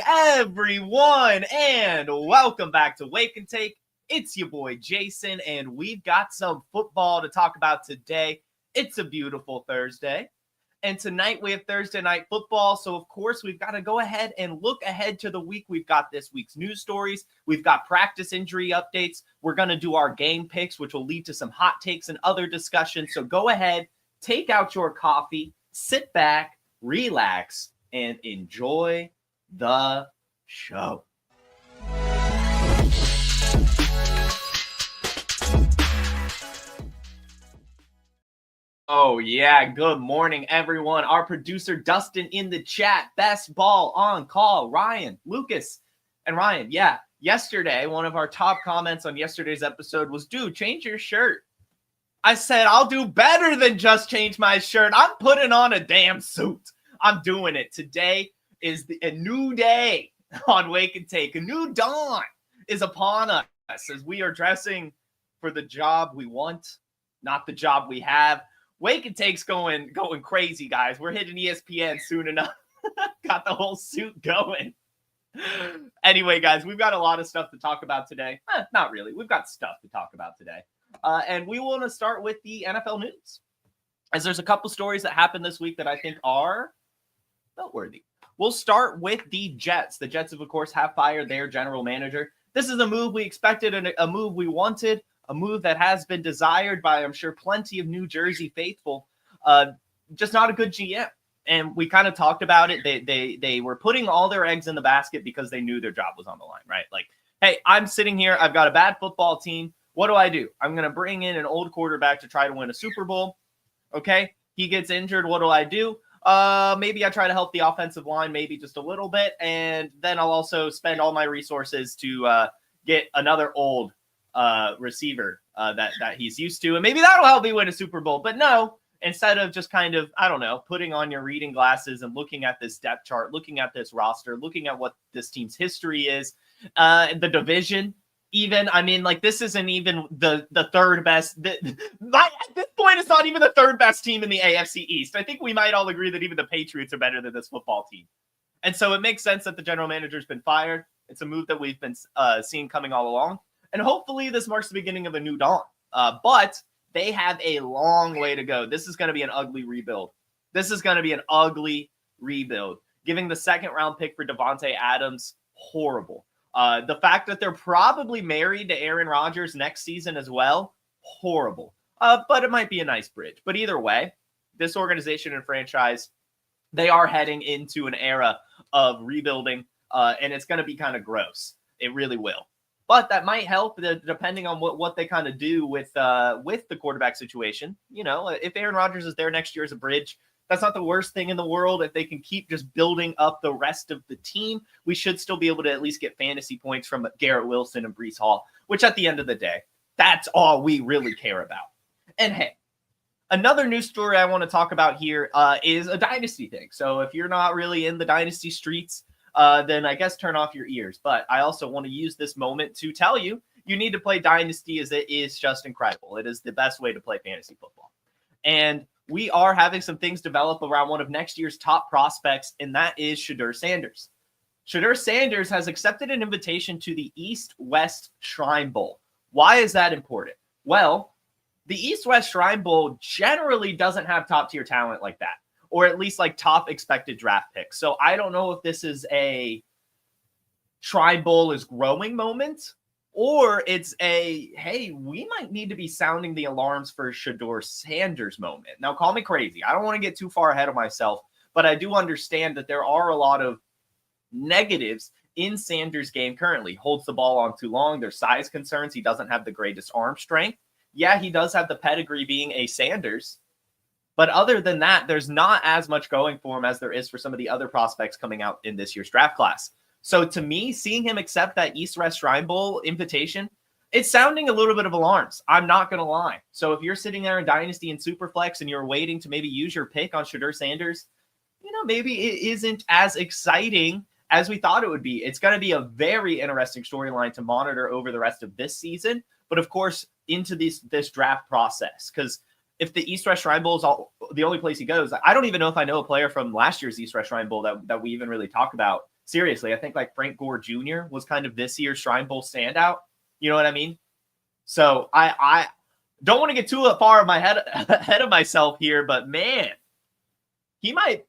everyone, and welcome back to Wake and Take. It's your boy Jason, and we've got some football to talk about today. It's a beautiful Thursday, and tonight we have Thursday night football, so of course we've got to go ahead and look ahead to the week. We've got this week's news stories, we've got practice injury updates, we're going to do our game picks, which will lead to some hot takes and other discussions. So go ahead, take out your coffee, sit back, relax, and enjoy the show. Oh, yeah. Good morning, everyone. Our producer, Dustin, in the chat. Best ball on call. Ryan, Lucas, and Ryan. Yeah, yesterday, one of our top comments on yesterday's episode was, dude, change your shirt. I said, I'll do better than just change my shirt. I'm putting on a damn suit. I'm doing it. Today is a new day on Wake and Take. A new dawn is upon us as we are dressing for the job we want, not the job we have. Wake and Take's going crazy, guys. We're hitting ESPN soon enough. Got the whole suit going. Anyway, guys, we've got a lot of stuff to talk about today. Not really. We've got stuff to talk about today. And we want to start with the NFL news, as there's a couple stories that happened this week that I think are noteworthy. We'll start with the Jets. The Jets, of course, have fired their general manager. This is a move we expected and a move we wanted, a move that has been desired by, I'm sure, plenty of New Jersey faithful. Just not a good GM. And we kind of talked about it. They were putting all their eggs in the basket because they knew their job was on the line, right? Like, hey, I'm sitting here. I've got a bad football team. What do? I'm going to bring in an old quarterback to try to win a Super Bowl. Okay, he gets injured. What do? Maybe I try to help the offensive line, maybe just a little bit, and then I'll also spend all my resources to get another old receiver that he's used to, and maybe that'll help me win a Super Bowl. But no, instead of just kind of, I don't know, putting on your reading glasses and looking at this depth chart, looking at this roster, looking at what this team's history is, the division. Even, I mean, like, this isn't even the third best. At this point, it's not even the third best team in the AFC East. I think we might all agree that even the Patriots are better than this football team. And so it makes sense that the general manager's been fired. It's a move that we've been seeing coming all along. And hopefully this marks the beginning of a new dawn. But they have a long way to go. This is going to be an ugly rebuild. Giving the second-round pick for Devontae Adams, horrible. The fact that they're probably married to Aaron Rodgers next season as well, horrible. But it might be a nice bridge. But either way, this organization and franchise, they are heading into an era of rebuilding, and it's going to be kind of gross. It really will. But that might help depending on what they kind of do with the quarterback situation. You know, if Aaron Rodgers is there next year as a bridge, that's not the worst thing in the world. If they can keep just building up the rest of the team, we should still be able to at least get fantasy points from Garrett Wilson and Breece Hall, which at the end of the day, that's all we really care about. And hey, another news story I want to talk about here is a dynasty thing. So if you're not really in the dynasty streets, then I guess turn off your ears. But I also want to use this moment to tell you, you need to play dynasty, as it is just incredible. It is the best way to play fantasy football. And we are having some things develop around one of next year's top prospects, and that is Shedeur Sanders. Shedeur Sanders has accepted an invitation to the East-West Shrine Bowl. Why is that important? Well, the East-West Shrine Bowl generally doesn't have top-tier talent like that, or at least like top expected draft picks. So I don't know if this is a Shrine Bowl is growing moment, or it's a, hey, we might need to be sounding the alarms for Shedeur Sanders moment. Now, call me crazy. I don't want to get too far ahead of myself, but I do understand that there are a lot of negatives in Sanders' game currently. Holds the ball on too long. There's size concerns. He doesn't have the greatest arm strength. Yeah, he does have the pedigree being a Sanders, but other than that, there's not as much going for him as there is for some of the other prospects coming out in this year's draft class. So to me, seeing him accept that East-West Shrine Bowl invitation, it's sounding a little bit of alarms. I'm not going to lie. So if you're sitting there in Dynasty and Superflex and you're waiting to maybe use your pick on Shedeur Sanders, you know, maybe it isn't as exciting as we thought it would be. It's going to be a very interesting storyline to monitor over the rest of this season, but of course into this draft process, because if the East-West Shrine Bowl is the only place he goes, I don't even know if I know a player from last year's East-West Shrine Bowl that we even really talk about seriously, I think like Frank Gore Jr. was kind of this year's Shrine Bowl standout. You know what I mean? So I don't want to get too far of my head ahead of myself here, but man, he might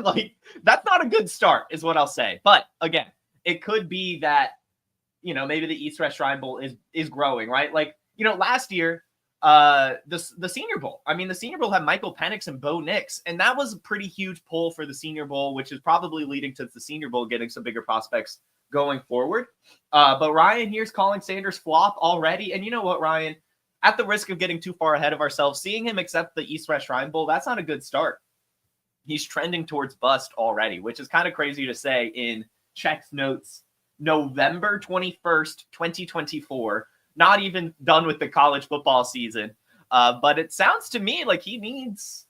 like that's not a good start, is what I'll say. But again, it could be that maybe the East-West Shrine Bowl is growing, right? Like last year, the Senior Bowl. I mean, the Senior Bowl had Michael Penix and Bo Nix, and that was a pretty huge pull for the Senior Bowl, which is probably leading to the Senior Bowl getting some bigger prospects going forward. But Ryan here's calling Sanders flop already, and you know what, Ryan? At the risk of getting too far ahead of ourselves, seeing him accept the East-West Shrine Bowl, that's not a good start. He's trending towards bust already, which is kind of crazy to say in Check's notes, November 21st, 2024. Not even done with the college football season. But it sounds to me like he needs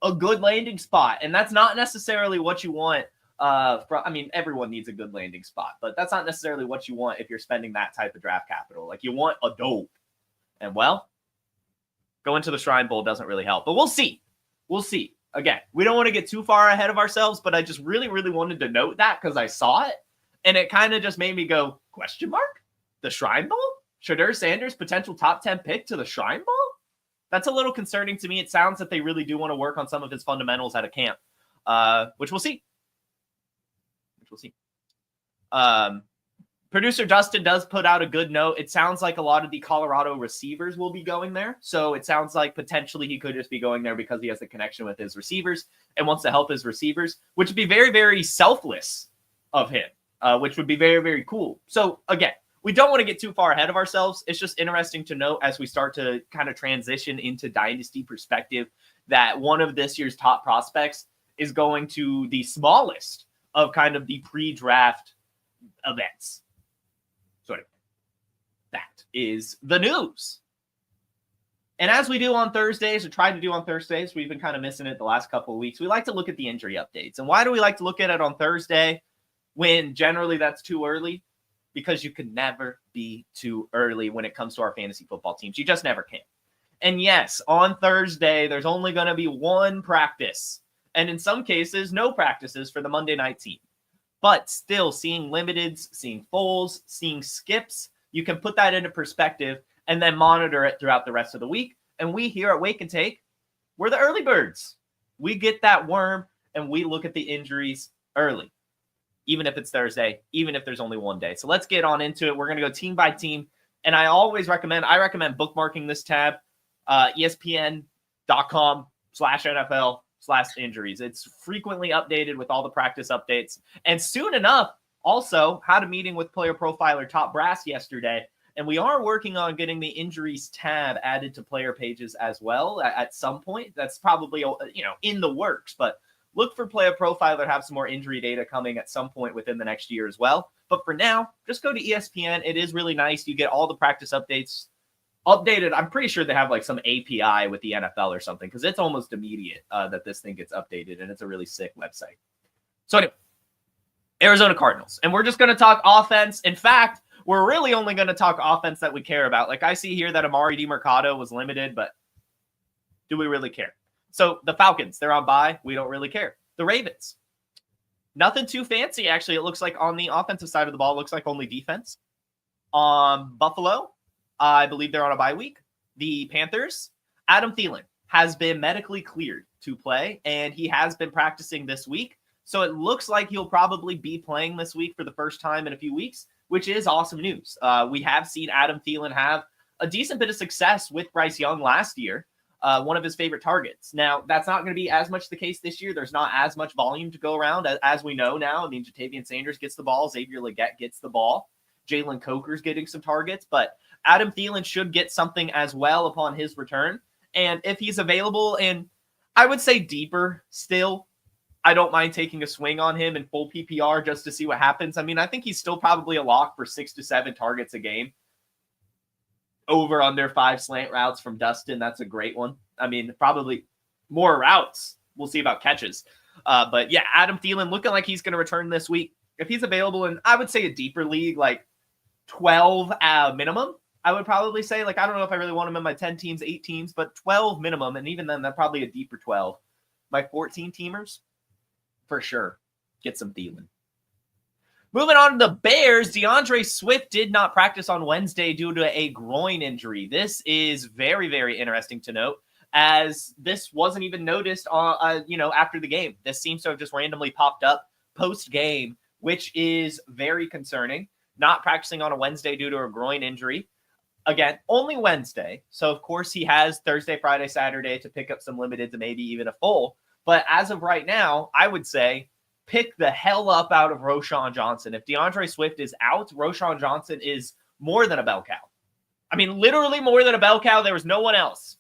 a good landing spot. And that's not necessarily what you want. Everyone needs a good landing spot, but that's not necessarily what you want if you're spending that type of draft capital. Like you want a dope. And well, going to the Shrine Bowl doesn't really help. But we'll see. We'll see. Again, we don't want to get too far ahead of ourselves, but I just really, really wanted to note that because I saw it. And it kind of just made me go, question mark? The Shrine Bowl? Shedeur Sanders, potential top 10 pick to the Shrine Bowl? That's a little concerning to me. It sounds that they really do want to work on some of his fundamentals at a camp, which we'll see. Producer Dustin does put out a good note. It sounds like a lot of the Colorado receivers will be going there. So it sounds like potentially he could just be going there because he has the connection with his receivers and wants to help his receivers, which would be very, very selfless of him, which would be very, very cool. So again, we don't want to get too far ahead of ourselves. It's just interesting to note as we start to kind of transition into dynasty perspective that one of this year's top prospects is going to the smallest of kind of the pre-draft events. So that is the news. And as we do on Thursdays, or try to do on Thursdays, we've been kind of missing it the last couple of weeks. We like to look at the injury updates. And why do we like to look at it on Thursday when generally that's too early? Because you can never be too early when it comes to our fantasy football teams. You just never can. And yes, on Thursday, there's only going to be one practice. And in some cases, no practices for the Monday night team. But still, seeing limiteds, seeing fulls, seeing skips, you can put that into perspective and then monitor it throughout the rest of the week. And we here at Wake and Take, we're the early birds. We get that worm and we look at the injuries early, even if it's Thursday, even if there's only one day. So let's get on into it. We're going to go team by team. And I recommend bookmarking this tab, ESPN.com/NFL/injuries. It's frequently updated with all the practice updates. And soon enough, also had a meeting with Player Profiler Top Brass yesterday. And we are working on getting the injuries tab added to player pages as well at some point. That's probably, in the works, but look for Player Profiler to have some more injury data coming at some point within the next year as well. But for now, just go to ESPN. It is really nice. You get all the practice updates updated. I'm pretty sure they have like some API with the NFL or something because it's almost immediate that this thing gets updated, and it's a really sick website. So anyway, Arizona Cardinals. And we're just going to talk offense. In fact, we're really only going to talk offense that we care about. Like I see here that Amari DiMercado was limited, but do we really care? So the Falcons, they're on bye. We don't really care. The Ravens, nothing too fancy, actually. It looks like on the offensive side of the ball, it looks like only defense. Buffalo, I believe they're on a bye week. The Panthers, Adam Thielen has been medically cleared to play, and he has been practicing this week. So it looks like he'll probably be playing this week for the first time in a few weeks, which is awesome news. We have seen Adam Thielen have a decent bit of success with Bryce Young last year. One of his favorite targets. Now, that's not going to be as much the case this year. There's not as much volume to go around as we know now. I mean, Jatavian Sanders gets the ball. Xavier Legette gets the ball. Jalen Coker's getting some targets. But Adam Thielen should get something as well upon his return. And if he's available, and I would say deeper still, I don't mind taking a swing on him in full PPR just to see what happens. I mean, I think he's still probably a lock for 6 to 7 targets a game. Over under 5 slant routes from Dustin. That's a great one. I mean, probably more routes. We'll see about catches. But yeah, Adam Thielen looking like he's going to return this week. If he's available in, I would say a deeper league, like 12 minimum, I would probably say, like, I don't know if I really want him in my 10 teams, 8 teams, but 12 minimum. And even then, that's probably a deeper 12. My 14 teamers, for sure, get some Thielen. Moving on to the Bears, DeAndre Swift did not practice on Wednesday due to a groin injury. This is very, very interesting to note, as this wasn't even noticed after the game. This seems to have just randomly popped up post-game, which is very concerning. Not practicing on a Wednesday due to a groin injury. Again, only Wednesday. So, of course, he has Thursday, Friday, Saturday to pick up some limited to maybe even a full. But as of right now, I would say pick the hell up out of Roschon Johnson. If DeAndre Swift is out, Roschon Johnson is more than a bell cow. I mean, literally more than a bell cow. There was no one else.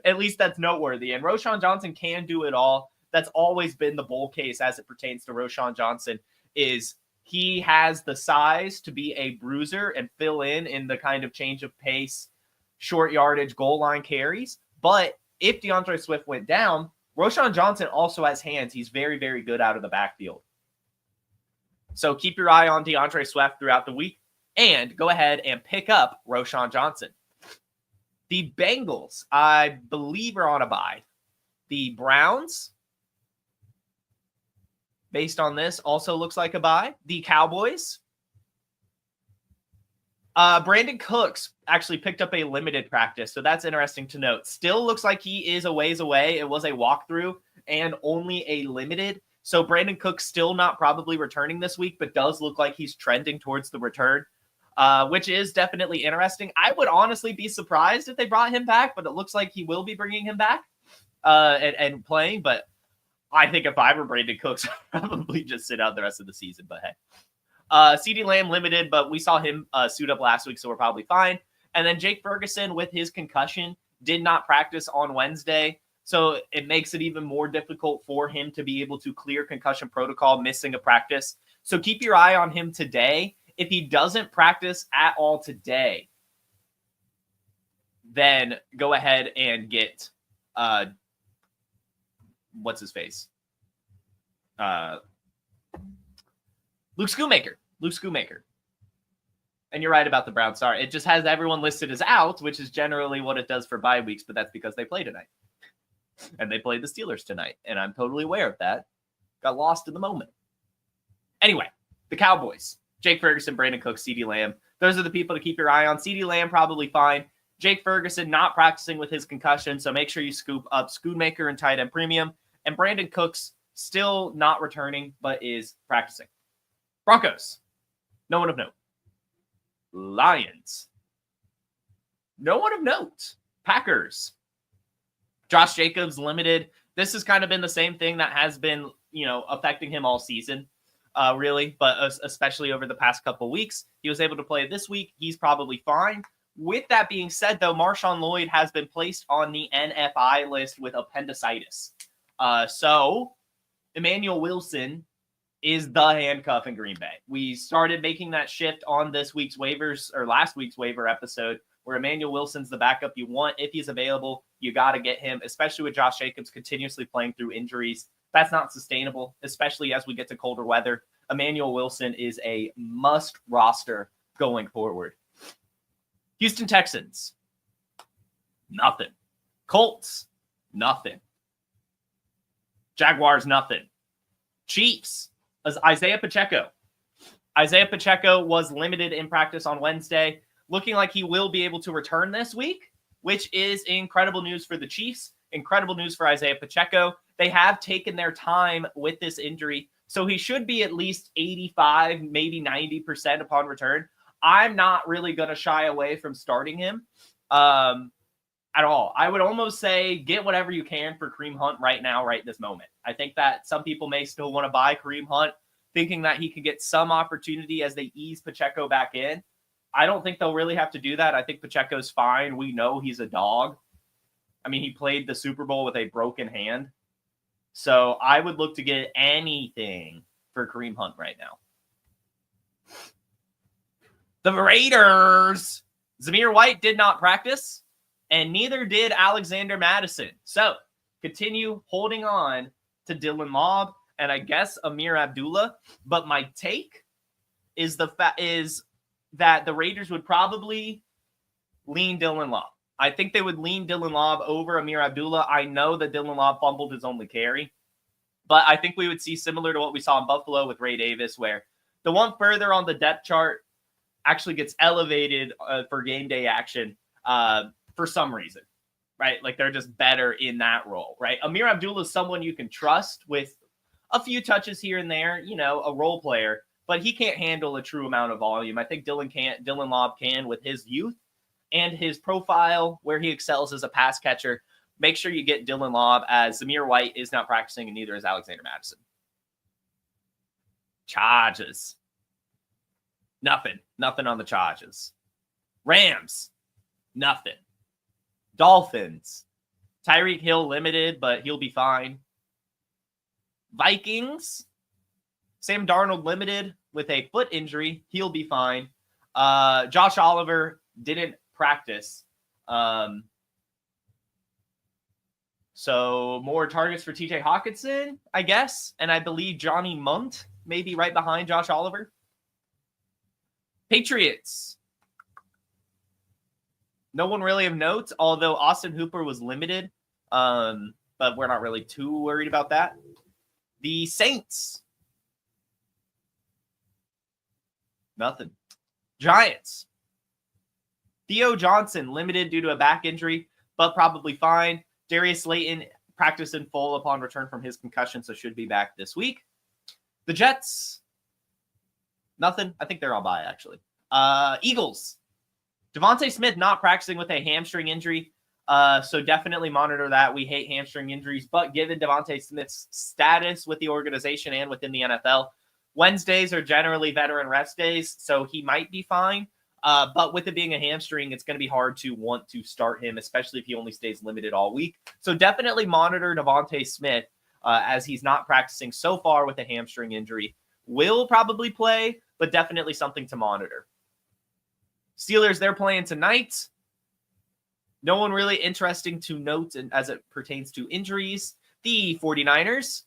At least that's noteworthy. And Roschon Johnson can do it all. That's always been the bull case as it pertains to Roschon Johnson, is he has the size to be a bruiser and fill in the kind of change of pace, short yardage, goal line carries. But if DeAndre Swift went down, Roschon Johnson also has hands. He's very, very good out of the backfield. So keep your eye on DeAndre Swift throughout the week and go ahead and pick up Roschon Johnson. The Bengals, I believe, are on a bye. The Browns, based on this, also looks like a bye. The Cowboys, Brandon Cooks actually picked up a limited practice, so that's interesting to note. Still looks like he is a ways away. It was a walkthrough and only a limited. So Brandon Cooks still not probably returning this week, but does look like he's trending towards the return, which is definitely interesting. I would honestly be surprised if they brought him back, but it looks like he will be bringing him back and playing. But I think if I were Brandon Cooks, I'd probably just sit out the rest of the season. But hey. CeeDee Lamb limited, but we saw him suit up last week, so we're probably fine. And then Jake Ferguson with his concussion did not practice on Wednesday, so it makes it even more difficult for him to be able to clear concussion protocol, missing a practice. So keep your eye on him today. If he doesn't practice at all today, then go ahead and get what's his face? Luke Schoonmaker. And you're right about the Browns. Sorry. It just has everyone listed as out, which is generally what it does for bye weeks, but that's because they play tonight. And they played the Steelers tonight. And I'm totally aware of that. Got lost in the moment. Anyway, the Cowboys. Jake Ferguson, Brandon Cooks, CeeDee Lamb. Those are the people to keep your eye on. CeeDee Lamb probably fine. Jake Ferguson not practicing with his concussion, so make sure you scoop up Schoonmaker and tight end premium. And Brandon Cooks still not returning, but is practicing. Broncos, no one of note. Lions, no one of note. Packers, Josh Jacobs limited. This has kind of been the same thing that has been, affecting him all season, really, but especially over the past couple weeks. He was able to play this week. He's probably fine. With that being said, though, Marshawn Lloyd has been placed on the NFI list with appendicitis. So Emmanuel Wilson is the handcuff in Green Bay. We started making that shift on this week's waivers or last week's waiver episode where Emmanuel Wilson's the backup you want. If he's available, you got to get him, especially with Josh Jacobs continuously playing through injuries. That's not sustainable, especially as we get to colder weather. Emmanuel Wilson is a must roster going forward. Houston Texans, nothing. Colts, nothing. Jaguars, nothing. Chiefs, Isaiah Pacheco. Isaiah Pacheco was limited in practice on Wednesday, looking like he will be able to return this week, which is incredible news for the Chiefs, incredible news for Isaiah Pacheco. They have taken their time with this injury, so he should be at least 85, maybe 90% upon return. I'm not really going to shy away from starting him at all. I would almost say get whatever you can for Kareem Hunt right now, right this moment. I think that some people may still want to buy Kareem Hunt, thinking that he could get some opportunity as they ease Pacheco back in. I don't think they'll really have to do that. I think Pacheco's fine. We know he's a dog. I mean, he played the Super Bowl with a broken hand. So I would look to get anything for Kareem Hunt right now. The Raiders. Zamir White did not practice, and neither did Alexander Madison. So continue holding on to Dylan Lobb and I guess Amir Abdullah. But my take is that the Raiders would probably lean Dylan Lobb. I think they would lean Dylan Lobb over Amir Abdullah. I know that Dylan Lobb fumbled his only carry. But I think we would see similar to what we saw in Buffalo with Ray Davis, where the one further on the depth chart actually gets elevated for game day action for some reason, right? Like they're just better in that role, right? Amir Abdullah is someone you can trust with a few touches here and there, a role player, but he can't handle a true amount of volume. I think Dylan Lobb can with his youth and his profile where he excels as a pass catcher. Make sure you get Dylan Lobb, as Zamir White is not practicing and neither is Alexander Madison. Charges. Nothing on the Charges. Rams. Nothing. Dolphins. Tyreek Hill limited, but he'll be fine. Vikings. Sam Darnold limited with a foot injury. He'll be fine. Josh Oliver didn't practice. So more targets for TJ Hawkinson, I guess. And I believe Johnny Munt may be right behind Josh Oliver. Patriots. No one really of note, although Austin Hooper was limited. But we're not really too worried about that. The Saints. Nothing. Giants. Theo Johnson limited due to a back injury, but probably fine. Darius Slayton practiced in full upon return from his concussion, so should be back this week. The Jets. Nothing. I think they're all bye, actually. Eagles. Devontae Smith not practicing with a hamstring injury, so definitely monitor that. We hate hamstring injuries, but given Devontae Smith's status with the organization and within the NFL, Wednesdays are generally veteran rest days, so he might be fine. But with it being a hamstring, it's going to be hard to want to start him, especially if he only stays limited all week. So definitely monitor Devontae Smith as he's not practicing so far with a hamstring injury. Will probably play, but definitely something to monitor. Steelers, they're playing tonight. No one really interesting to note as it pertains to injuries. The 49ers.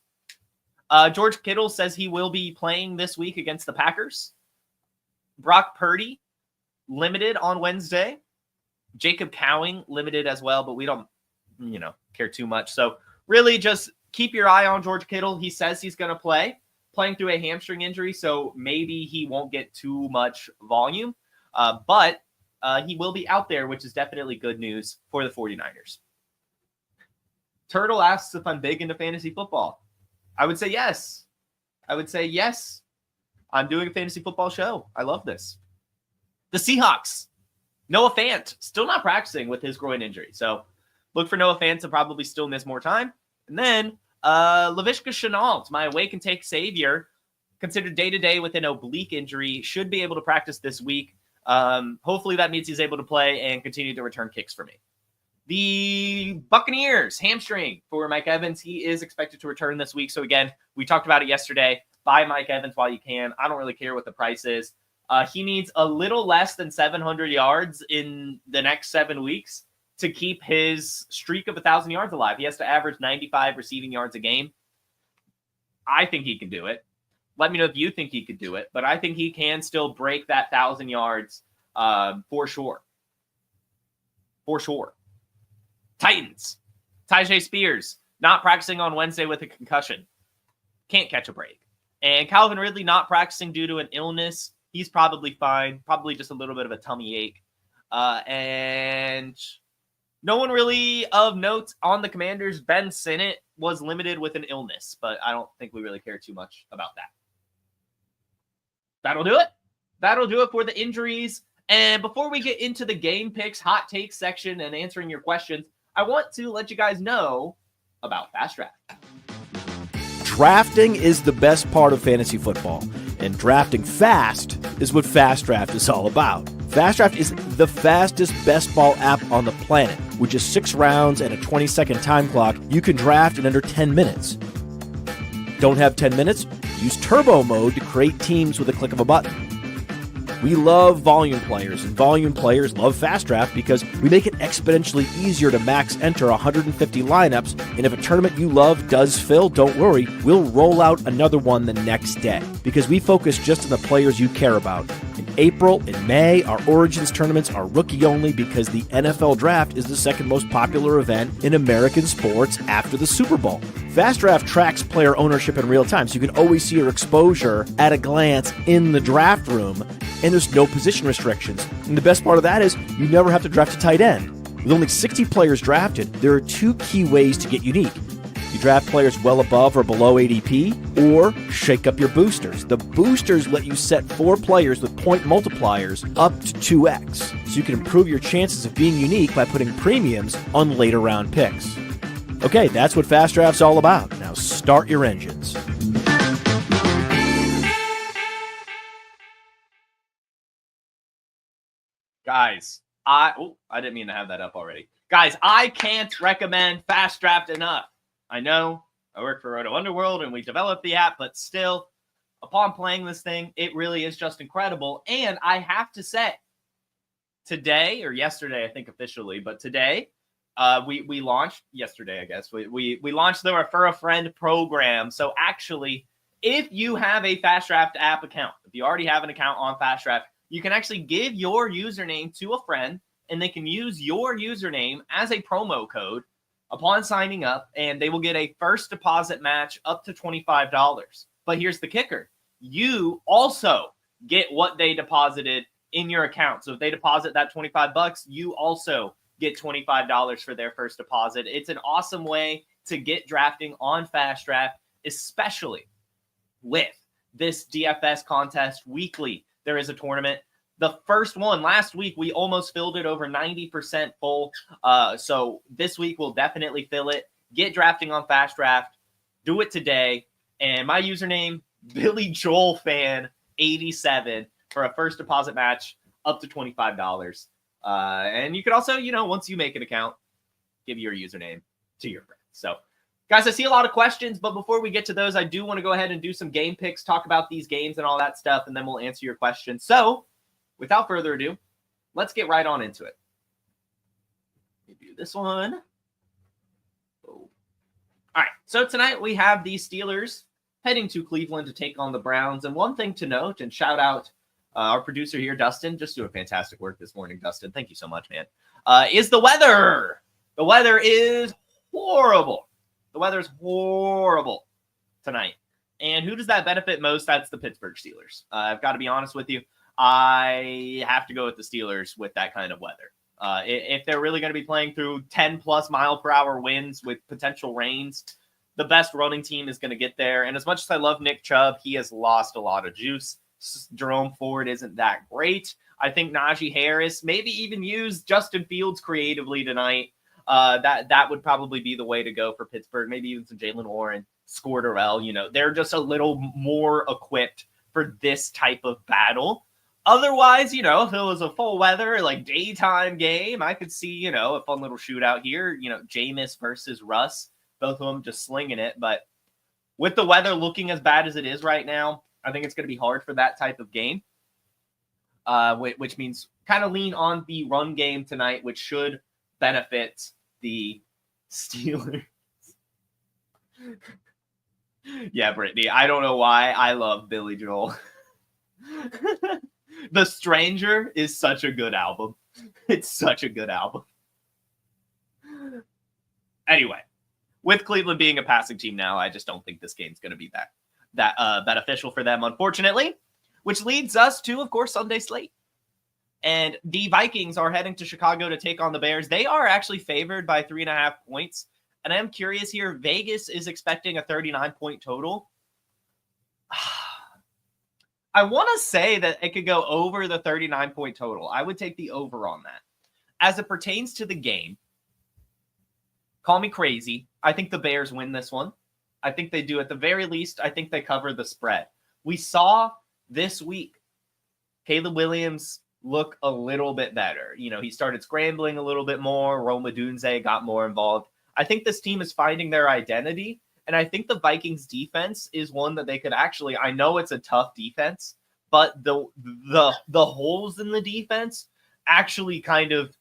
George Kittle says he will be playing this week against the Packers. Brock Purdy, limited on Wednesday. Jacob Cowing, limited as well, but we don't, care too much. So really just keep your eye on George Kittle. He says he's going to playing through a hamstring injury, so maybe he won't get too much volume. But he will be out there, which is definitely good news for the 49ers. Turtle asks if I'm big into fantasy football. I would say yes. I'm doing a fantasy football show. I love this. The Seahawks. Noah Fant, still not practicing with his groin injury. So look for Noah Fant to probably still miss more time. And then Laviska Shenault, my awake and take savior, considered day-to-day with an oblique injury, should be able to practice this week. Hopefully that means he's able to play and continue to return kicks for me. The Buccaneers, hamstring for Mike Evans. He is expected to return this week. So again, we talked about it yesterday. Buy Mike Evans while you can. I don't really care what the price is. He needs a little less than 700 yards in the next 7 weeks to keep his streak of 1,000 yards alive. He has to average 95 receiving yards a game. I think he can do it. Let me know if you think he could do it, but I think he can still break that 1,000 yards for sure. For sure. Titans. Tyjae Spears, not practicing on Wednesday with a concussion. Can't catch a break. And Calvin Ridley not practicing due to an illness. He's probably fine. Probably just a little bit of a tummy ache. And no one really of note on the Commanders. Ben Sinnott was limited with an illness, but I don't think we really care too much about that. That'll do it. That'll do it for the injuries. And before we get into the game picks, hot takes section, and answering your questions, I want to let you guys know about Fast Draft. Drafting is the best part of fantasy football, and drafting fast is what Fast Draft is all about. Fast Draft is the fastest best ball app on the planet. With just 6 rounds and a 20-second time clock, you can draft in under 10 minutes. Don't have 10 minutes? Use Turbo Mode to create teams with a click of a button. We love volume players, and volume players love Fast Draft because we make it exponentially easier to max enter 150 lineups, and if a tournament you love does fill, don't worry, we'll roll out another one the next day because we focus just on the players you care about. In April and May, our Origins tournaments are rookie only because the NFL Draft is the second most popular event in American sports after the Super Bowl. Fast Draft tracks player ownership in real time, so you can always see your exposure at a glance in the draft room, and there's no position restrictions. And the best part of that is you never have to draft a tight end. With only 60 players drafted, there are two key ways to get unique. You draft players well above or below ADP, or shake up your boosters. The boosters let you set 4 players with point multipliers up to 2x, so you can improve your chances of being unique by putting premiums on later round picks. Okay, that's what Fast Draft's all about. Now start your engines. Guys, I didn't mean to have that up already. Guys, I can't recommend Fast Draft enough. I know I work for Roto Underworld and we developed the app, but still, upon playing this thing, it really is just incredible. And I have to say, today or yesterday, I think officially, but today, we launched yesterday, I guess. We launched the Refer a Friend program. So actually, if you have a Fast Draft app account, if you already have an account on Fast Draft, you can actually give your username to a friend, and they can use your username as a promo code upon signing up, and they will get a first deposit match up to $25. But here's the kicker. You also get what they deposited in your account. So if they deposit that $25, you also get $25 for their first deposit. It's an awesome way to get drafting on Fast Draft, especially with this DFS contest weekly. There is a tournament. The first one last week, we almost filled it over 90% full. So this week we'll definitely fill it. Get drafting on Fast Draft. Do it today. And my username, Billy Joel Fan 87 for a first deposit match up to $25. And you could also, once you make an account, give your username to your friends. So, guys, I see a lot of questions, but before we get to those, I do want to go ahead and do some game picks, talk about these games and all that stuff, and then we'll answer your questions. So, without further ado, let's get right on into it. Let me do this one. Oh. All right, so tonight we have the Steelers heading to Cleveland to take on the Browns. And one thing to note, and shout out our producer here, Dustin, just doing fantastic work this morning, Dustin. Thank you so much, man. Is the weather. The weather is horrible. The weather is horrible tonight. And who does that benefit most? That's the Pittsburgh Steelers. I've got to be honest with you. I have to go with the Steelers with that kind of weather. If they're really going to be playing through 10-plus mile-per-hour winds with potential rains, the best running team is going to get there. And as much as I love Nick Chubb, he has lost a lot of juice. Jerome Ford isn't that great. I think Najee Harris, maybe even use Justin Fields creatively tonight. That would probably be the way to go for Pittsburgh. Maybe even some Jalen Warren, Scorderell. They're just a little more equipped for this type of battle. Otherwise, if it was a full weather, like daytime game, I could see, a fun little shootout here. Jameis versus Russ, both of them just slinging it. But with the weather looking as bad as it is right now, I think it's going to be hard for that type of game, which means kind of lean on the run game tonight, which should benefit the Steelers. Yeah, Brittany, I don't know why I love Billy Joel. The Stranger is such a good album. It's such a good album. Anyway, with Cleveland being a passing team now, I just don't think this game's going to be that beneficial for them, unfortunately, which leads us to, of course, Sunday slate. And the Vikings are heading to Chicago to take on the Bears. They are actually favored by 3.5 points. And I'm curious here, Vegas is expecting a 39-point total. I want to say that it could go over the 39-point total. I would take the over on that. As it pertains to the game, call me crazy. I think the Bears win this one. I think they do at the very least. I think they cover the spread. We saw this week Caleb Williams look a little bit better. He started scrambling a little bit more. Rome Odunze got more involved. I think this team is finding their identity. And I think the Vikings defense is one that they could actually, I know it's a tough defense, but the holes in the defense actually kind of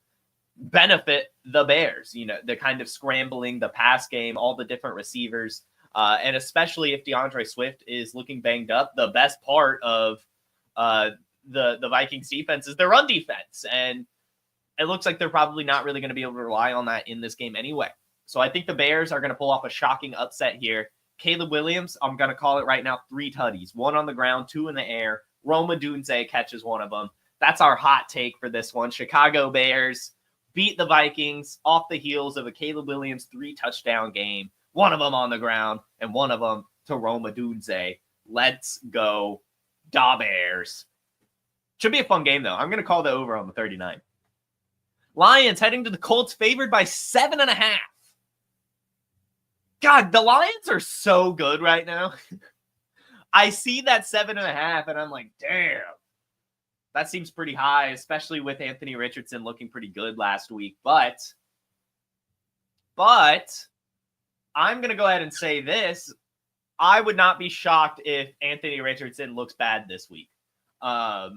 benefit the Bears, the kind of scrambling, the pass game, all the different receivers. And especially if DeAndre Swift is looking banged up, the best part of the Vikings defense is their run defense. And it looks like they're probably not really going to be able to rely on that in this game anyway. So I think the Bears are going to pull off a shocking upset here. Caleb Williams, I'm going to call it right now, 3 tutties, 1 on the ground, 2 in the air. Rome Odunze catches one of them. That's our hot take for this one. Chicago Bears beat the Vikings off the heels of a Caleb Williams 3-touchdown game. 1 of them on the ground and 1 of them to Rome Odunze. Let's go, Da Bears. Should be a fun game, though. I'm going to call the over on the 39. Lions heading to the Colts, favored by 7.5. God, the Lions are so good right now. I see that 7.5, and I'm like, damn. That seems pretty high, especially with Anthony Richardson looking pretty good last week. But I'm going to go ahead and say this. I would not be shocked if Anthony Richardson looks bad this week. It's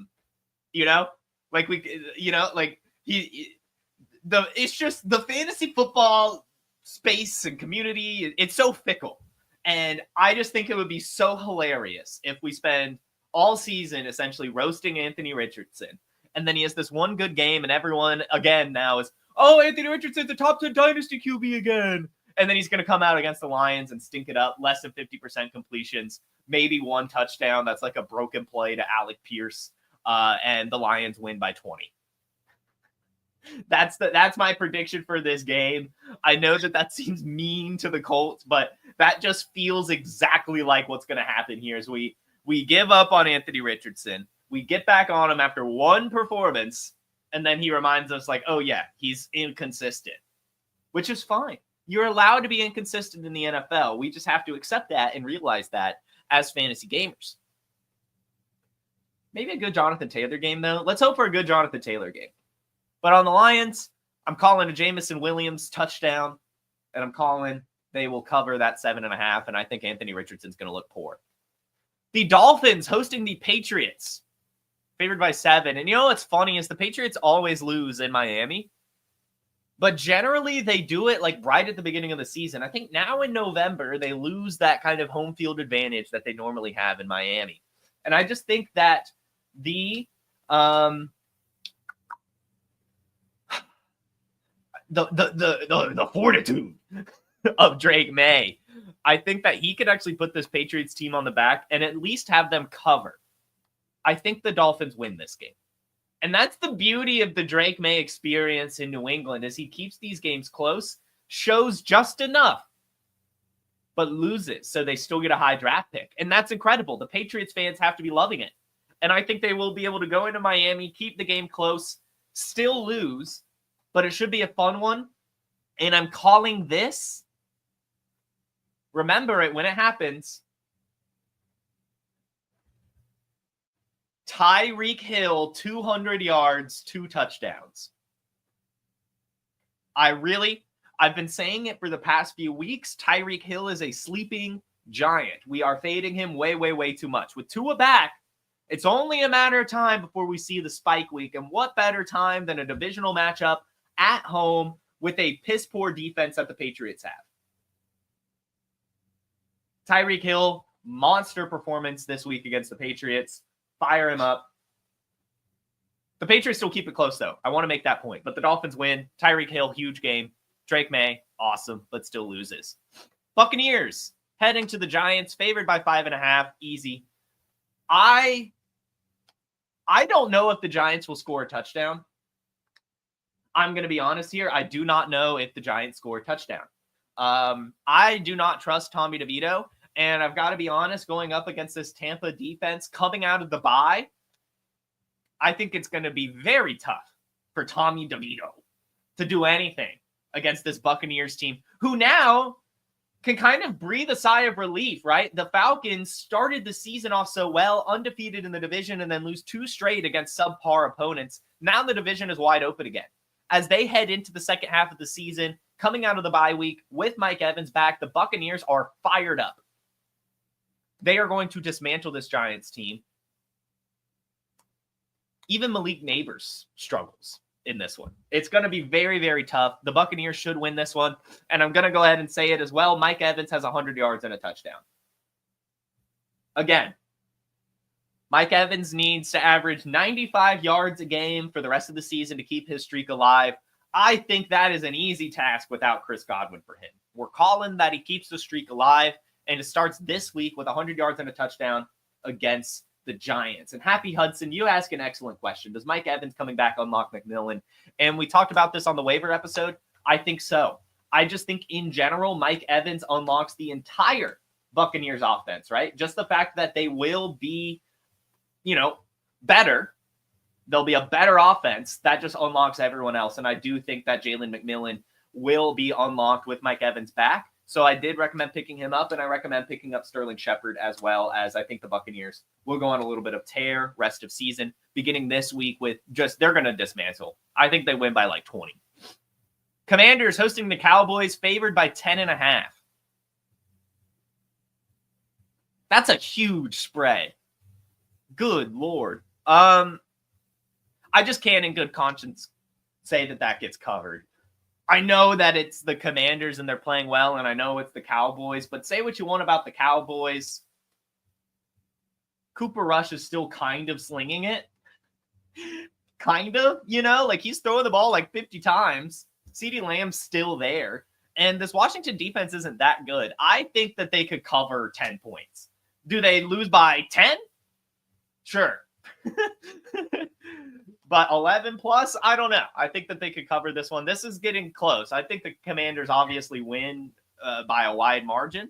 just the fantasy football space and community. It's so fickle. And I just think it would be so hilarious if we spend all season essentially roasting Anthony Richardson. And then he has this one good game and everyone again now is, oh, Anthony Richardson's the top 10 dynasty QB again. And then he's going to come out against the Lions and stink it up. Less than 50% completions, maybe 1 touchdown. That's like a broken play to Alec Pierce. And the Lions win by 20. That's my prediction for this game. I know that seems mean to the Colts, but that just feels exactly like what's going to happen here as we give up on Anthony Richardson. We get back on him after 1 performance, and then he reminds us like, oh yeah, he's inconsistent, which is fine. You're allowed to be inconsistent in the NFL. We just have to accept that and realize that as fantasy gamers. Maybe a good Jonathan Taylor game, though. Let's hope for a good Jonathan Taylor game. But on the Lions, I'm calling a Jameson Williams touchdown, and I'm calling they will cover that 7.5, and I think Anthony Richardson's going to look poor. The Dolphins hosting the Patriots, favored by 7. And you know what's funny is the Patriots always lose in Miami, but generally they do it like right at the beginning of the season. I think now in November, they lose that kind of home field advantage that they normally have in Miami. And I just think that the fortitude of Drake May, I think that he could actually put this Patriots team on the back and at least have them cover. I think the Dolphins win this game. And that's the beauty of the Drake May experience in New England, is he keeps these games close, shows just enough, but loses, so they still get a high draft pick. And that's incredible. The Patriots fans have to be loving it. And I think they will be able to go into Miami, keep the game close, still lose, but it should be a fun one. And I'm calling this, remember it when it happens, Tyreek Hill, 200 yards, 2 touchdowns. I've been saying it for the past few weeks. Tyreek Hill is a sleeping giant. We are fading him way, way, way too much. With Tua back, it's only a matter of time before we see the spike week. And what better time than a divisional matchup at home with a piss-poor defense that the Patriots have. Tyreek Hill, monster performance this week against the Patriots. Fire him up. The Patriots still keep it close, though. I want to make that point. But the Dolphins win. Tyreek Hill, huge game. Drake May, awesome, but still loses. Buccaneers, heading to the Giants, favored by 5.5. Easy. I don't know if the Giants will score a touchdown. I'm going to be honest here. I do not know if the Giants score a touchdown. I do not trust Tommy DeVito. And I've got to be honest, going up against this Tampa defense coming out of the bye, I think it's going to be very tough for Tommy DeVito to do anything against this Buccaneers team, who now can kind of breathe a sigh of relief, right? The Falcons started the season off so well, undefeated in the division, and then lose 2 straight against subpar opponents. Now the division is wide open again. As they head into the second half of the season, coming out of the bye week with Mike Evans back, the Buccaneers are fired up. They are going to dismantle this Giants team. Even Malik Neighbors struggles in this one. It's going to be very, very tough. The Buccaneers should win this one. And I'm going to go ahead and say it as well. Mike Evans has 100 yards and a touchdown. Again, Mike Evans needs to average 95 yards a game for the rest of the season to keep his streak alive. I think that is an easy task without Chris Godwin for him. We're calling that he keeps the streak alive, and it starts this week with 100 yards and a touchdown against the Giants. And Happy Hudson, you ask an excellent question. Does Mike Evans coming back unlock McMillan? And we talked about this on the waiver episode. I think so. I just think in general, Mike Evans unlocks the entire Buccaneers offense, right? Just the fact that they will be, better. There'll be a better offense. That just unlocks everyone else. And I do think that Jalen McMillan will be unlocked with Mike Evans back. So I did recommend picking him up, and I recommend picking up Sterling Shepard as well, as I think the Buccaneers will go on a little bit of tear rest of season, beginning this week with they're going to dismantle. I think they win by like 20. Commanders hosting the Cowboys, favored by 10.5. That's a huge spread. Good Lord. I just can't in good conscience say that gets covered. I know that it's the Commanders and they're playing well, and I know it's the Cowboys, but say what you want about the Cowboys. Cooper Rush is still kind of slinging it. Kind of, he's throwing the ball like 50 times. CeeDee Lamb's still there. And this Washington defense isn't that good. I think that they could cover 10 points. Do they lose by 10? Sure. But 11 plus, I don't know. I think that they could cover this one. This is getting close. I think the Commanders obviously win by a wide margin.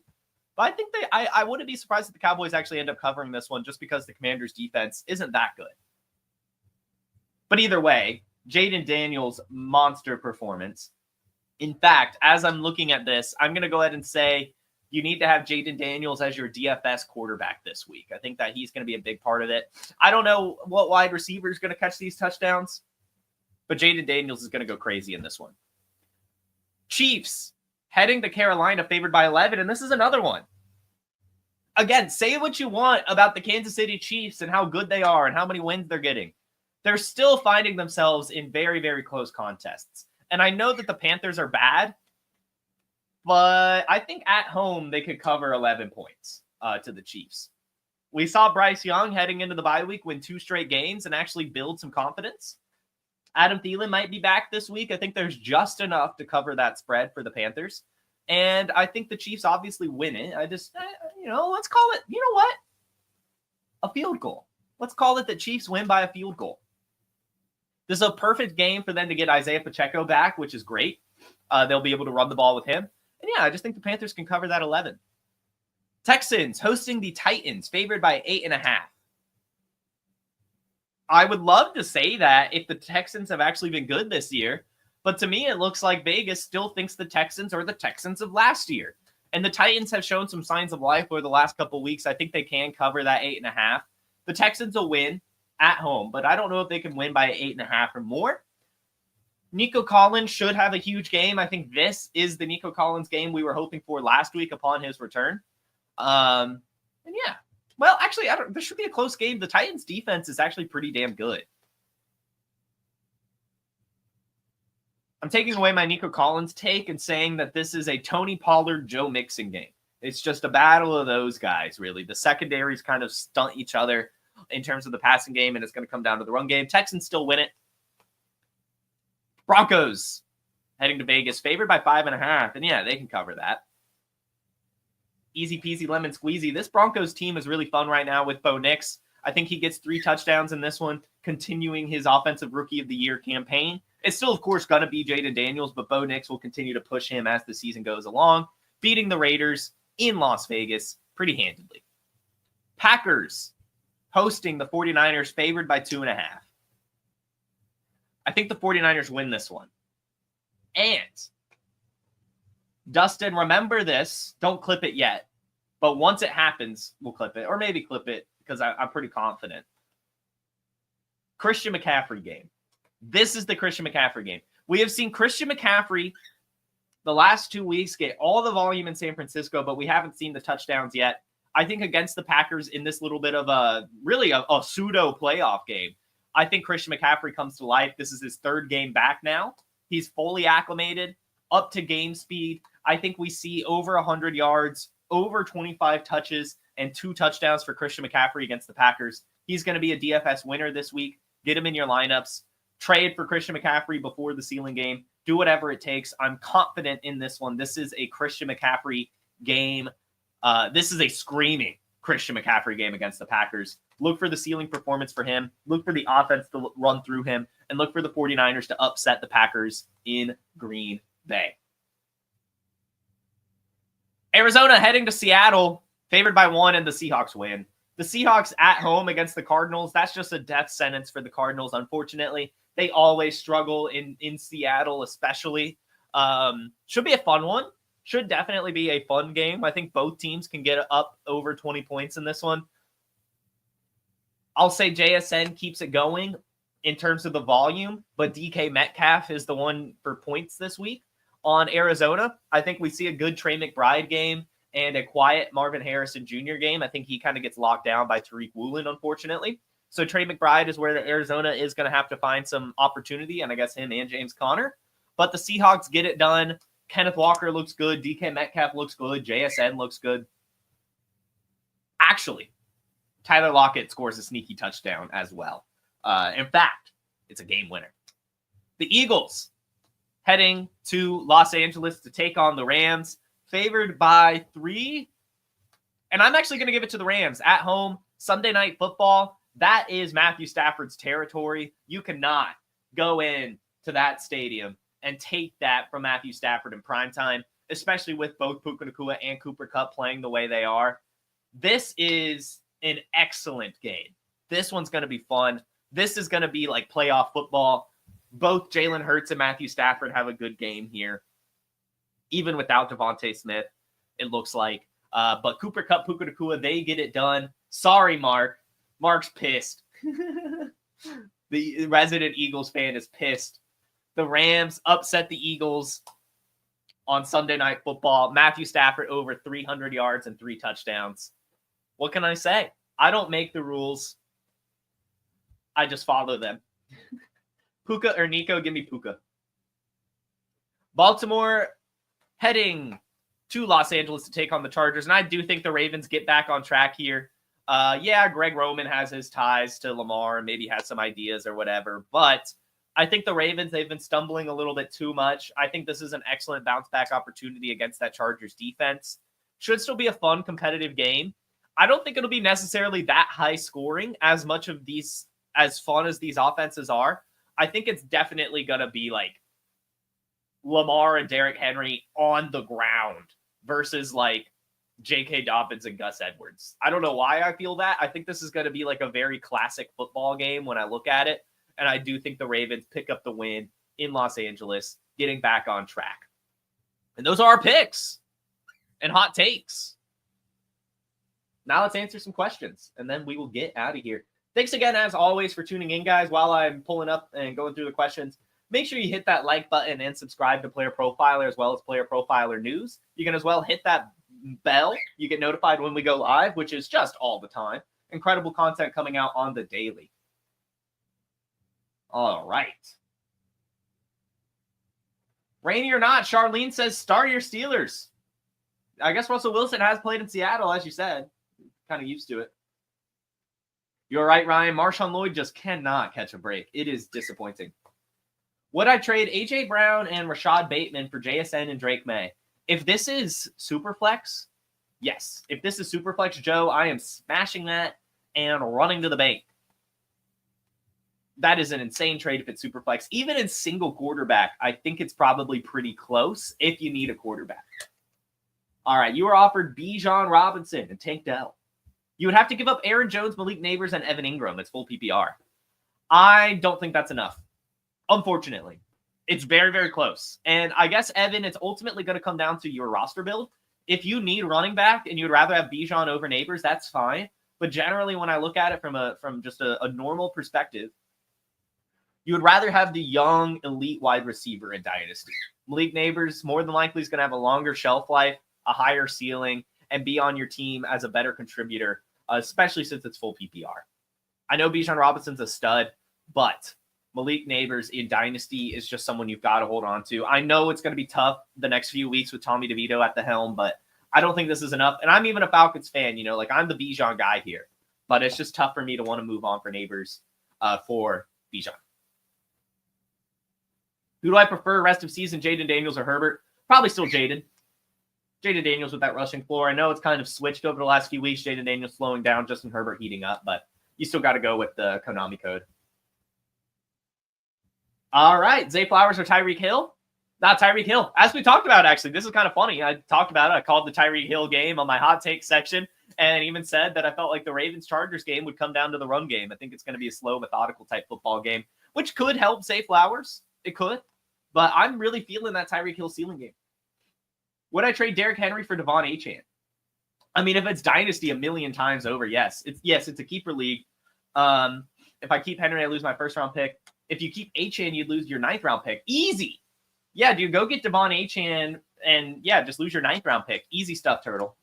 But I think I wouldn't be surprised if the Cowboys actually end up covering this one just because the Commanders defense isn't that good. But either way, Jaden Daniels' monster performance. In fact, as I'm looking at this, I'm going to go ahead and say you need to have Jaden Daniels as your DFS quarterback this week. I think that he's going to be a big part of it. I don't know what wide receiver is going to catch these touchdowns, but Jaden Daniels is going to go crazy in this one. Chiefs heading to Carolina, favored by 11, and this is another one. Again, say what you want about the Kansas City Chiefs and how good they are and how many wins they're getting. They're still finding themselves in very, very close contests. And I know that the Panthers are bad, but I think at home they could cover 11 points to the Chiefs. We saw Bryce Young heading into the bye week win 2 straight games and actually build some confidence. Adam Thielen might be back this week. I think there's just enough to cover that spread for the Panthers. And I think the Chiefs obviously win it. Let's call it, you know what? A field goal. Let's call it the Chiefs win by a field goal. This is a perfect game for them to get Isaiah Pacheco back, which is great. They'll be able to run the ball with him. And yeah, I just think the Panthers can cover that 11. Texans hosting the Titans, favored by 8.5. I would love to say that if the Texans have actually been good this year, but to me, it looks like Vegas still thinks the Texans are the Texans of last year. And the Titans have shown some signs of life over the last couple of weeks. I think they can cover that 8.5. The Texans will win at home, but I don't know if they can win by 8.5 or more. Nico Collins should have a huge game. I think this is the Nico Collins game we were hoping for last week upon his return. And yeah, well, actually, there should be a close game. The Titans defense is actually pretty damn good. I'm taking away my Nico Collins take and saying that this is a Tony Pollard, Joe Mixon game. It's just a battle of those guys, really. The secondaries kind of stunt each other in terms of the passing game, and it's going to come down to the run game. Texans still win it. Broncos heading to Vegas, favored by 5.5. And yeah, they can cover that. Easy peasy lemon squeezy. This Broncos team is really fun right now with Bo Nix. I think he gets 3 touchdowns in this one, continuing his Offensive Rookie of the Year campaign. It's still, of course, going to be Jaden Daniels, but Bo Nix will continue to push him as the season goes along, beating the Raiders in Las Vegas pretty handedly. Packers hosting the 49ers, favored by 2.5. I think the 49ers win this one. And Dustin, remember this. Don't clip it yet. But once it happens, we'll clip it. Or maybe clip it because I'm pretty confident. Christian McCaffrey game. This is the Christian McCaffrey game. We have seen Christian McCaffrey the last 2 weeks get all the volume in San Francisco, but we haven't seen the touchdowns yet. I think against the Packers in this little bit of a pseudo playoff game, I think Christian McCaffrey comes to life. This is his 3rd game back now. He's fully acclimated, up to game speed. I think we see over 100 yards, over 25 touches, and 2 touchdowns for Christian McCaffrey against the Packers He's going to be a DFS winner this week. Get him in your lineups. Trade for Christian McCaffrey before the ceiling game. Do whatever it takes. I'm confident in this one. This is a Christian McCaffrey game. This is a screaming Christian McCaffrey game against the Packers. Look for the ceiling performance for him. Look for the offense to run through him. And look for the 49ers to upset the Packers in Green Bay. Arizona heading to Seattle, favored by 1, and the Seahawks win. The Seahawks at home against the Cardinals, that's just a death sentence for the Cardinals, unfortunately. They always struggle in Seattle, especially. Should be a fun one. Should definitely be a fun game. I think both teams can get up over 20 points in this one. I'll say JSN keeps it going in terms of the volume, but DK Metcalf is the one for points this week. On Arizona, I think we see a good Trey McBride game and a quiet Marvin Harrison Jr. game. I think he kind of gets locked down by Tariq Woolen, unfortunately. So Trey McBride is where Arizona is going to have to find some opportunity, and I guess him and James Conner. But the Seahawks get it done. Kenneth Walker looks good. DK Metcalf looks good. JSN looks good. Actually, Tyler Lockett scores a sneaky touchdown as well. In fact, it's a game winner. The Eagles heading to Los Angeles to take on the Rams, favored by 3. And I'm actually going to give it to the Rams at home. Sunday Night Football. That is Matthew Stafford's territory. You cannot go in to that stadium and take that from Matthew Stafford in primetime, especially with both Puka Nacua and Cooper Kupp playing the way they are. This is an excellent game. This one's going to be fun. This is going to be like playoff football. Both Jalen Hurts and Matthew Stafford have a good game here. Even without Devontae Smith, it looks like. But Cooper Kupp, Puka Nacua, they get it done. Sorry, Mark. Mark's pissed. The resident Eagles fan is pissed. The Rams upset the Eagles on Sunday Night Football. Matthew Stafford over 300 yards and 3 touchdowns. What can I say? I don't make the rules. I just follow them. Puka or Nico, give me Puka. Baltimore heading to Los Angeles to take on the Chargers, and I do think the Ravens get back on track here. Greg Roman has his ties to Lamar and maybe has some ideas or whatever, but I think the Ravens, they've been stumbling a little bit too much. I think this is an excellent bounce-back opportunity against that Chargers defense. Should still be a fun, competitive game. I don't think it'll be necessarily that high scoring as much of these, as fun as these offenses are. I think it's definitely going to be like Lamar and Derrick Henry on the ground versus like J.K. Dobbins and Gus Edwards. I don't know why I feel that. I think this is going to be like a very classic football game when I look at it. And I do think the Ravens pick up the win in Los Angeles, getting back on track. And those are our picks and hot takes. Now let's answer some questions, and then we will get out of here. Thanks again, as always, for tuning in, guys. While I'm pulling up and going through the questions, make sure you hit that like button and subscribe to Player Profiler as well as Player Profiler News. You can as well hit that bell. You get notified when we go live, which is just all the time. Incredible content coming out on the daily. All right. Rainy or not, Charlene says, start your Steelers. I guess Russell Wilson has played in Seattle, as you said. Kind of used to it. You're right, Ryan. Marshawn Lloyd just cannot catch a break. It is disappointing. Would I trade A.J. Brown and Rashad Bateman for JSN and Drake May? If this is Superflex, yes. If this is Superflex, Joe, I am smashing that and running to the bank. That is an insane trade if it's Superflex. Even in single quarterback, I think it's probably pretty close if you need a quarterback. All right, you are offered Bijan Robinson and Tank Dell. You would have to give up Aaron Jones, Malik Neighbors, and Evan Ingram. It's full PPR. I don't think that's enough. Unfortunately, it's very, very close. And I guess, Evan, it's ultimately going to come down to your roster build. If you need running back and you'd rather have Bijan over Neighbors, that's fine. But generally, when I look at it from just a normal perspective, you would rather have the young, elite wide receiver in Dynasty. Malik Neighbors more than likely is going to have a longer shelf life, a higher ceiling, and be on your team as a better contributor, especially since it's full PPR. I know Bijan Robinson's a stud, but Malik Neighbors in Dynasty is just someone you've got to hold on to. I know it's going to be tough the next few weeks with Tommy DeVito at the helm, but I don't think this is enough. And I'm even a Falcons fan, I'm the Bijan guy here. but it's just tough for me to want to move on for Neighbors for Bijan. Who do I prefer rest of season, Jaden Daniels or Herbert? Probably still Jaden. Jaden Daniels with that rushing floor. I know it's kind of switched over the last few weeks. Jaden Daniels slowing down, Justin Herbert heating up, but you still got to go with the Konami code. All right, Zay Flowers or Tyreek Hill? Not Tyreek Hill. As we talked about, actually, this is kind of funny. I talked about it. I called the Tyreek Hill game on my hot take section and even said that I felt like the Ravens-Chargers game would come down to the run game. I think it's going to be a slow, methodical type football game, which could help Zay Flowers. It could. But I'm really feeling that Tyreek Hill ceiling game. Would I trade Derrick Henry for Devon Achane? I mean, if it's dynasty a million times over, yes. It's a keeper league. If I keep Henry, I lose my first-round pick. If you keep Achane, you'd lose your ninth-round pick. Easy. Yeah, dude, go get Devon Achane and, yeah, just lose your ninth-round pick. Easy stuff, Turtle.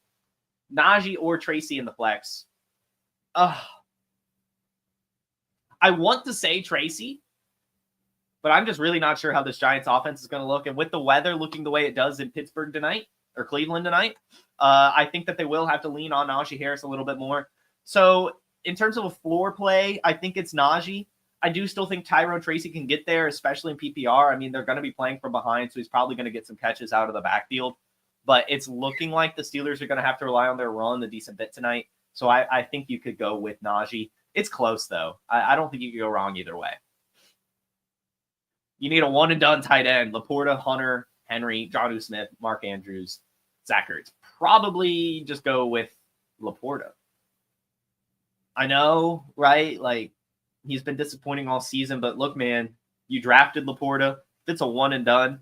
Najee or Tracy in the flex. I want to say Tracy, but I'm just really not sure how this Giants offense is going to look. And with the weather looking the way it does in Pittsburgh tonight, or Cleveland tonight, I think that they will have to lean on Najee Harris a little bit more. So in terms of a floor play, I think it's Najee. I do still think Tyrone Tracy can get there, especially in PPR. I mean, they're going to be playing from behind, so he's probably going to get some catches out of the backfield. But it's looking like the Steelers are going to have to rely on their run a decent bit tonight. So I think you could go with Najee. It's close, though. I don't think you could go wrong either way. You need a one-and-done tight end. Laporta, Hunter, Henry, Jonnu Smith, Mark Andrews, Zach Ertz. Probably just go with Laporta. I know, right? Like, he's been disappointing all season, but look, man, you drafted Laporta. If it's a one-and-done,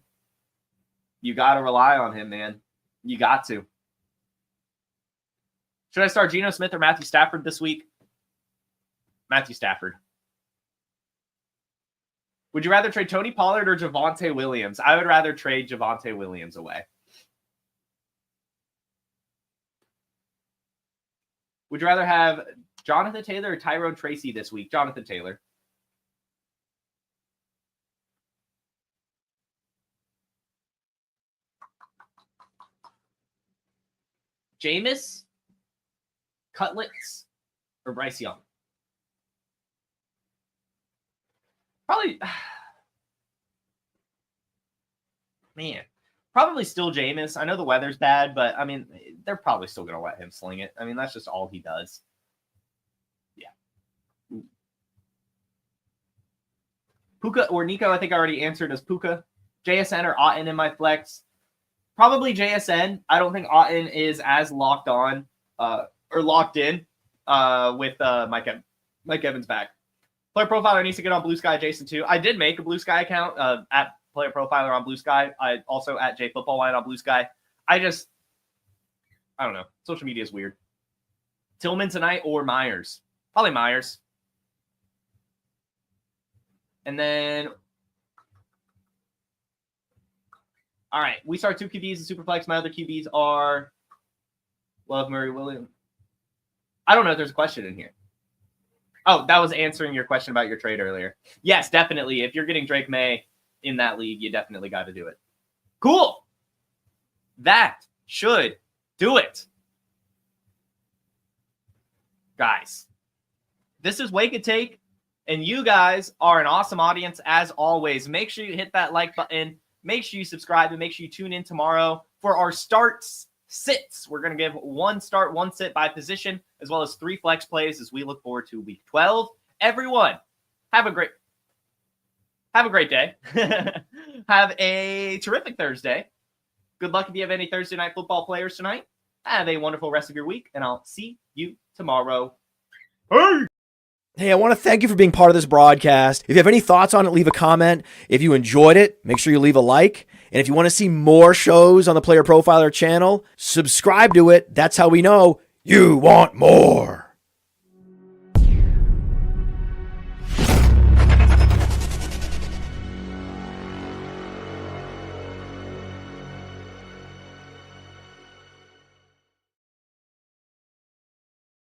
you got to rely on him, man. You got to. Should I start Geno Smith or Matthew Stafford this week? Matthew Stafford. Would you rather trade Tony Pollard or Javonte Williams? I would rather trade Javonte Williams away. Would you rather have Jonathan Taylor or Tyrone Tracy this week? Jonathan Taylor. Jameis, Cutlets, or Bryce Young? Probably, man, probably still Jameis. I know the weather's bad, but, I mean, they're probably still going to let him sling it. I mean, that's just all he does. Yeah. Puka or Nico, I think I already answered as Puka. JSN or Otton in my flex. Probably JSN. I don't think Otton is as locked on or locked in with Mike Evans back. Player Profiler needs to get on Blue Sky, Jason, too. I did make a Blue Sky account at Player Profiler on Blue Sky. I also at JFootballWine on Blue Sky. I don't know. Social media is weird. Tillman tonight or Myers? Probably Myers. And then, all right, we start 2 QBs in Superflex. My other QBs are Love, Murray, Williams. I don't know if there's a question in here. Oh, that was answering your question about your trade earlier. Yes, definitely. If you're getting Drake May in that league, you definitely got to do it. Cool. That should do it. Guys, this is Wake and Take, and you guys are an awesome audience as always. Make sure you hit that like button. Make sure you subscribe, and make sure you tune in tomorrow for our starts sits. We're going to give 1 start, 1 sit by position, as well as 3 flex plays as we look forward to week 12. Everyone, have a great day. Have a terrific Thursday. Good luck if you have any Thursday night football players tonight. Have a wonderful rest of your week, and I'll see you tomorrow. Hey, I want to thank you for being part of this broadcast. If you have any thoughts on it, leave a comment. If you enjoyed it, make sure you leave a like. And if you want to see more shows on the Player Profiler channel, subscribe to it. That's how we know you want more.